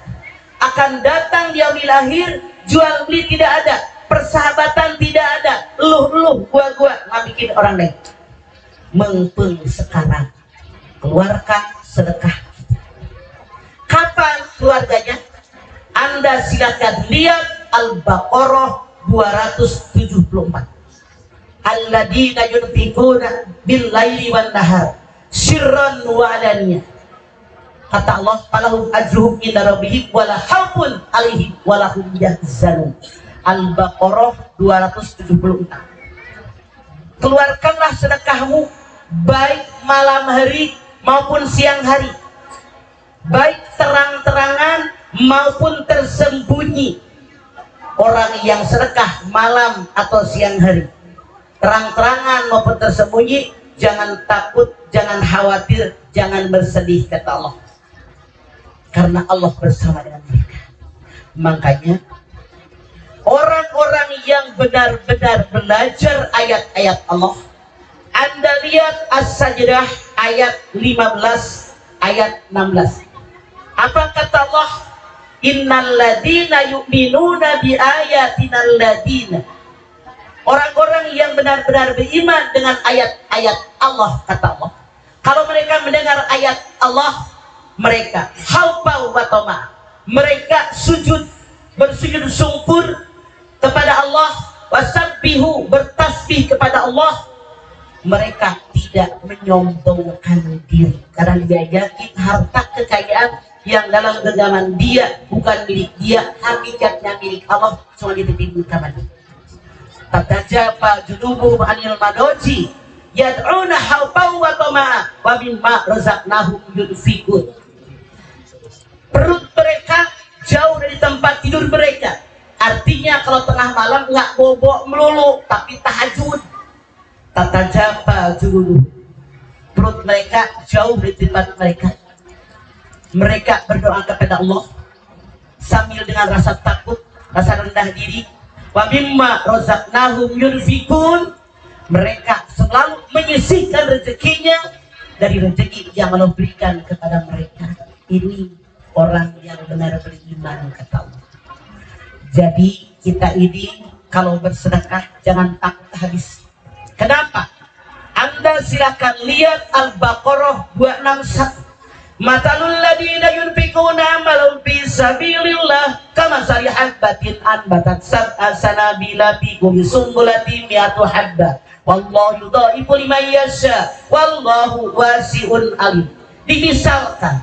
akan datang di yaumil akhir jual beli tidak ada, persahabatan tidak ada, eluh gua nggak bikin orang lain. Mengpeng sekarang keluarkan sedekah. Kapan keluarganya? Anda silakan lihat Al-Baqarah 274. Alladzina yunfiquna bil laili wan nahar sirran wa alaniyah. Kata Allah, falahum ajruhum inda rabbihim wala khaufun alaihim wala hum yahzanun. Al-Baqarah 276. Keluarkanlah sedekahmu baik malam hari maupun siang hari, baik terang-terangan maupun tersembunyi. Orang yang sedekah malam atau siang hari, terang-terangan maupun tersembunyi, jangan takut, jangan khawatir, jangan bersedih, kata Allah, karena Allah bersama dengan mereka. Makanya orang-orang yang benar-benar belajar ayat-ayat Allah, Anda lihat As-Sajdah ayat 15, ayat 16. Apa kata Allah? Innal ladina yu'minuna bi ayatinal ladina. Orang-orang yang benar-benar beriman dengan ayat-ayat Allah, kata Allah. Kalau mereka mendengar ayat Allah, mereka haupau wa tama. Mereka sujud, bersujud syukur kepada Allah, wasabbihu, bertasbih kepada Allah. Mereka tidak menyombongkan diri karena dia yakin harta kekayaan yang dalam genggaman dia bukan milik dia, hakikatnya milik Allah, cuma dititipkan kepada dia. Tatajafa junubuhum anil madoji yad'una haufan wa tama'a wa mimma razaqnahum yunfiqun. Perut mereka jauh dari tempat tidur mereka. Artinya kalau tengah malam nggak bobok melulu, tapi tahajud. Tatajafa junubuhum, perut mereka jauh dari tempat mereka. Mereka berdoa kepada Allah sambil dengan rasa takut, rasa rendah diri. Wa mimma razaqnahum yunfiqun. Mereka selalu menyisihkan rezekinya dari rezeki yang Allah berikan kepada mereka. Ini orang yang benar beriman, kata Allah. Jadi kita ini kalau bersedekah jangan takut habis. Kenapa? Anda silakan lihat Al-Baqarah 261. Matalul ladina yunfikuna amalan fi sabilillah kamasali habbatin anbatat sab'a sanabila fi kulli sumbulatin mi'atu habba wallahu yudha'ifu liman yasha wallahu wasi'un alim. Dimisalkan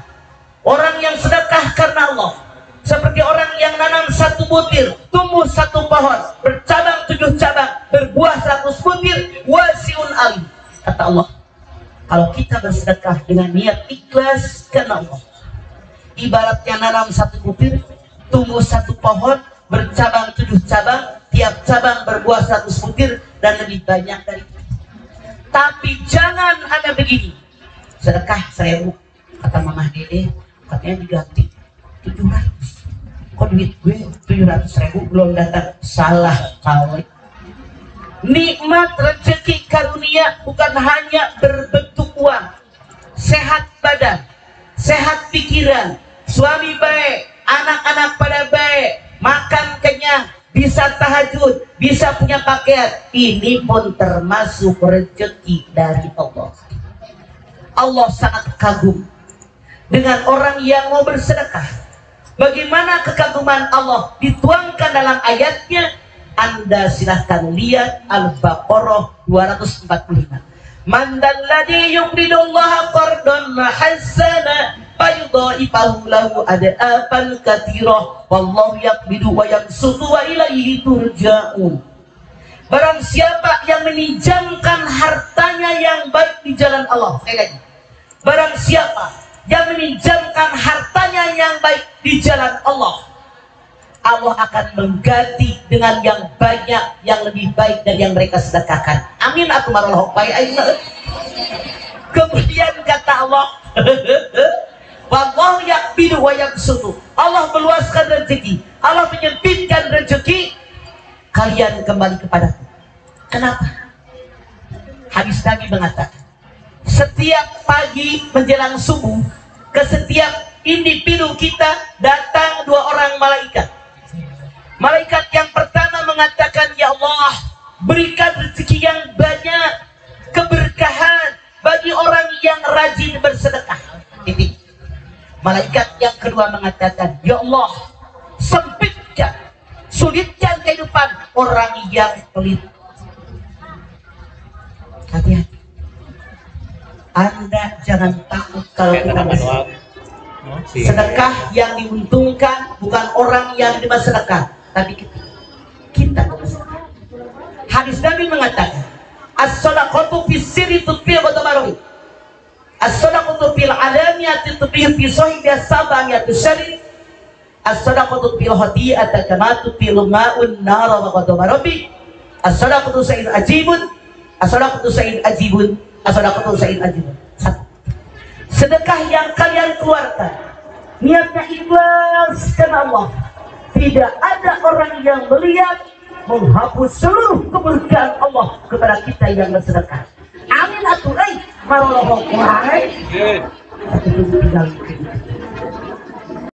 orang yang sedekah karena Allah seperti orang yang nanam 1 butir, tumbuh 1 pohon, bercabang 7 cabang, berbuah 100 butir, wasi'un alim, kata Allah. Kalau kita bersedekah dengan niat ikhlas karena Allah, ibaratnya nanam 1 butir, tumbuh 1 pohon, bercabang 7 cabang, tiap cabang berbuah 100 butir dan lebih banyak dari itu. Tapi jangan ada begini, sedekah 1000, kata Mama Dede, katanya diganti 700. Kok duit gue 700.000 belum datang? Salah kali. Nikmat rezeki karunia bukan hanya berbentuk uang, sehat badan, sehat pikiran, suami baik, anak-anak pada baik, makan kenyang, bisa tahajud, bisa punya pakaian. Ini pun termasuk rezeki dari Allah. Allah sangat kagum dengan orang yang mau bersedekah. Bagaimana kekaguman Allah dituangkan dalam ayatnya. Anda silahkan lihat Al-Baqarah 245. Man dalladzi yuqridullaha qardan hasana fayudha'ifahu lahu ad'afan katsirah wallahu yaqbidu wa yabsutu wa ilaihi turja'un. Barang siapa yang meminjamkan hartanya yang baik di jalan Allah. Barang siapa yang meminjamkan hartanya yang baik di jalan Allah, Allah akan mengganti dengan yang banyak, yang lebih baik dari yang mereka sedekahkan. Amin. Kemudian kata Allah, wallahu yaqbidu wa yabsutu. Allah meluaskan rezeki, Allah menyempitkan rezeki. Kalian kembali kepadaku. Kenapa? Hadis Nabi mengatakan, setiap pagi menjelang subuh, ke setiap individu kita datang 2 orang malaikat. Malaikat yang pertama mengatakan, ya Allah, berikan rezeki yang banyak, keberkahan bagi orang yang rajin bersedekah. Ini. Malaikat yang kedua mengatakan, ya Allah, sempitkan, sulitkan kehidupan orang yang pelit. Hati-hati. Anda jangan takut kalau kita bersedekah. Sedekah yang diuntungkan bukan orang yang diberi sedekah, tapi kita bersedekah. Hadis Nabi mengatakan, as-sadaqatu fis sirri tutfi'u ghadabahu. As-sadaqatu fil alaniyati tutfi'u fi sahibi as-sab'iyati syarri. As-sadaqatu fil hadi'ati kama tutfi'u ma'un nar wa ghadabahu. As-sadaqatu sa'id ajibun. As-sadaqatu sa'id ajibun. As-sadaqatu sa'id ajibun. Sedekah yang kalian keluarkan niatnya ikhlas karena Allah. Tidak ada orang yang melihat menghapus seluruh keberkahan Allah kepada kita yang bersedekah. Amin atuh, marallahu satu bidang